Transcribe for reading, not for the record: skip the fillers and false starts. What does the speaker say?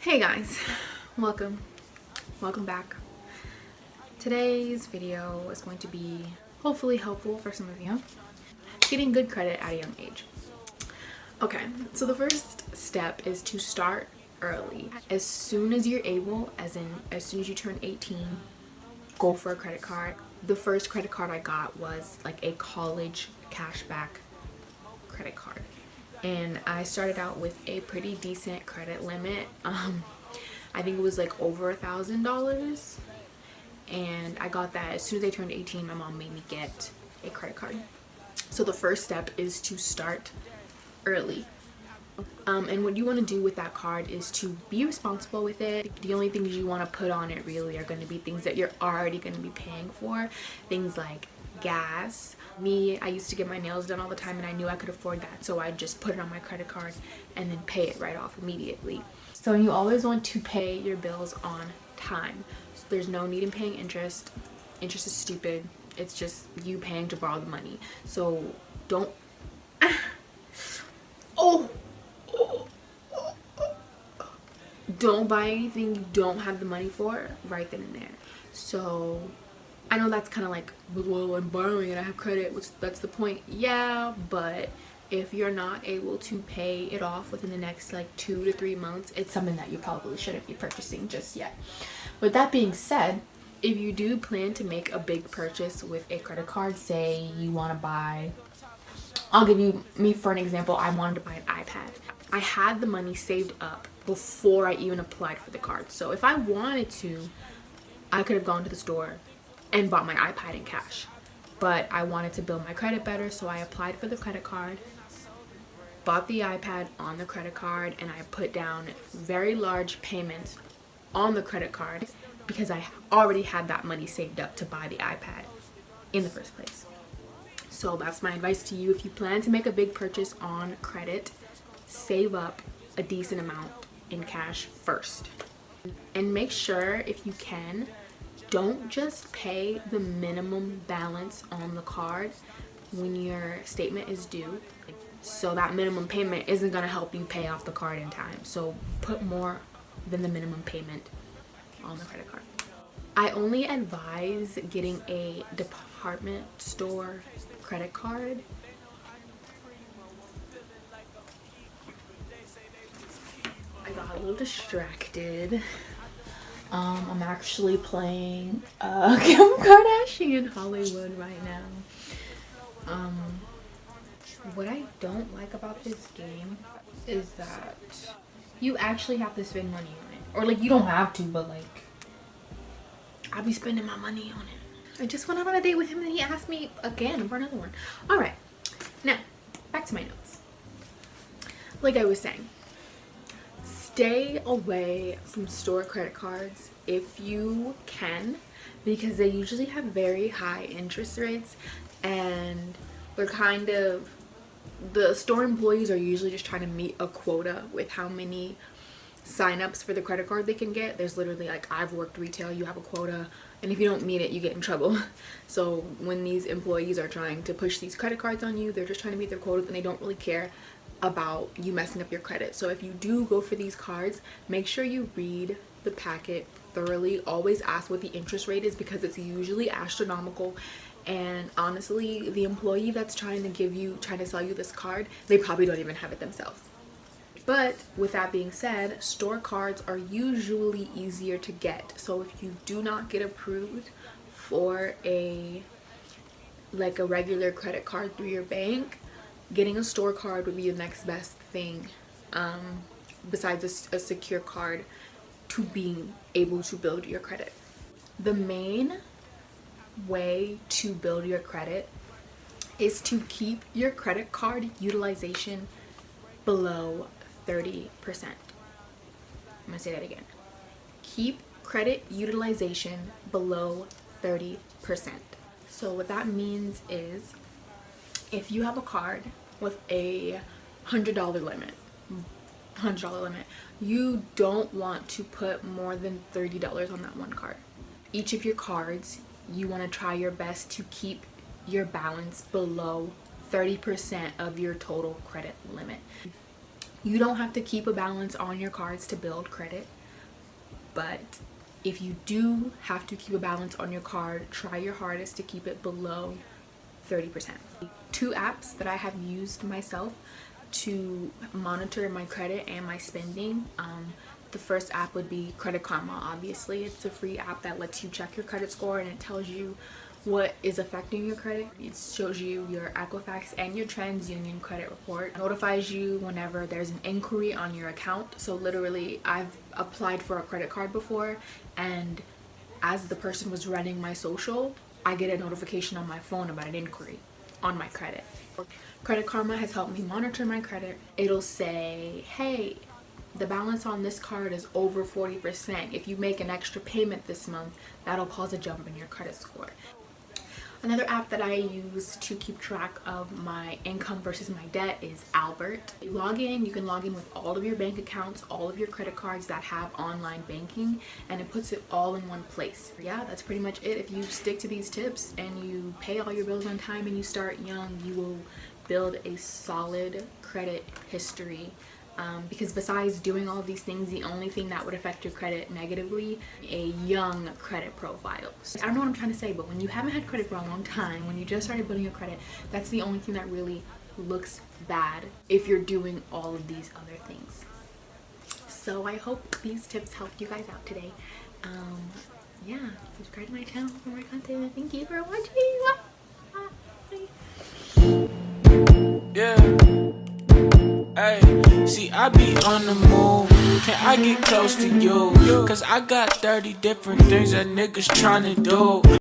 Hey guys, welcome back. Today's video is going to be hopefully helpful for some of you. Getting good credit at a young age. Okay, so the first step is to start early. As soon as you're able, as soon as you turn 18, go for a credit card. The first credit card I got was like a college cashback credit card. And I started out with a pretty decent credit limit. I think it was like over $1,000, and I got that as soon as I turned 18. My mom made me get a credit card. So the first step is to start early. And what you want to do with that card is to be responsible with it. The only things you want to put on it really are going to be things that you're already going to be paying for. Things like gas. I used to get my nails done all the time and I knew I could afford that, so I'd just put it on my credit card and then pay it right off immediately. So you always want to pay your bills on time. So there's no need in paying interest. Interest is stupid. It's just you paying to borrow the money. So don't don't buy anything you don't have the money for right then and there. So I know that's kind of like, well, I'm borrowing and I have credit, which that's the point. Yeah, but if you're not able to pay it off within the next like 2 to 3 months, it's something that you probably shouldn't be purchasing just yet. With that being said, if you do plan to make a big purchase with a credit card, say you want to buy, I'll give you me for an example. I wanted to buy an iPad. I had the money saved up before I even applied for the card. So if I wanted to, I could have gone to the store and bought my iPad in cash. But I wanted to build my credit better, so I applied for the credit card, bought the iPad on the credit card, and I put down very large payments on the credit card because I already had that money saved up to buy the iPad in the first place. So that's my advice to you. If you plan to make a big purchase on credit, save up a decent amount in cash first. And make sure, if you can, don't just pay the minimum balance on the card when your statement is due. So that minimum payment isn't going to help you pay off the card in time. So put more than the minimum payment on the credit card. I only advise getting a department store credit card. I got a little distracted. I'm actually playing Kim Kardashian Hollywood right now. What I don't like about this game is that you actually have to spend money on it. Or like, you don't have to, but like, I'll be spending my money on it. I just went out on a date with him and he asked me again for another one. Alright, now back to my notes. Like I was saying, stay away from store credit cards if you can, because they usually have very high interest rates, and they're kind of, the store employees are usually just trying to meet a quota with how many sign-ups for the credit card they can get. There's literally, like, I've worked retail, you have a quota, and if you don't meet it, you get in trouble. So when these employees are trying to push these credit cards on you, they're just trying to meet their quotas and they don't really care about you messing up your credit. So if you do go for these cards, make sure you read the packet thoroughly. Always ask what the interest rate is, because it's usually astronomical. And honestly, the employee that's trying to sell you this card, they probably don't even have it themselves. But with that being said, store cards are usually easier to get. So if you do not get approved for a regular credit card through your bank, getting a store card would be the next best thing, besides a secure card, to being able to build your credit. The main way to build your credit is to keep your credit card utilization below 30%. I'm gonna say that again. Keep credit utilization below 30%. So what that means is, if you have a card with a $100 limit, you don't want to put more than $30 on that one card. Each of your cards, you want to try your best to keep your balance below 30% of your total credit limit. You don't have to keep a balance on your cards to build credit, but if you do have to keep a balance on your card, try your hardest to keep it below 30%. 2 apps that I have used myself to monitor my credit and my spending. The first app would be Credit Karma. Obviously, it's a free app that lets you check your credit score, and it tells you what is affecting your credit. It shows you your Equifax and your TransUnion credit report. It notifies you whenever there's an inquiry on your account. So literally, I've applied for a credit card before, and as the person was running my social, I get a notification on my phone about an inquiry on my credit. Credit Karma has helped me monitor my credit. It'll say, hey, the balance on this card is over 40%. If you make an extra payment this month, that'll cause a jump in your credit score. Another app that I use to keep track of my income versus my debt is Albert. You log in, you can log in with all of your bank accounts, all of your credit cards that have online banking, and it puts it all in one place. Yeah, that's pretty much it. If you stick to these tips and you pay all your bills on time and you start young, you will build a solid credit history. Because besides doing all of these things, the only thing that would affect your credit negatively, a young credit profile. I don't know what I'm trying to say, but when you haven't had credit for a long time, when you just started building your credit, that's the only thing that really looks bad if you're doing all of these other things. So I hope these tips helped you guys out today. Yeah, subscribe to my channel for more content. Thank you for watching. Bye. Yeah. Hey, see, I be on the move. Can I get close to you? Cause I got 30 different things that niggas tryna do.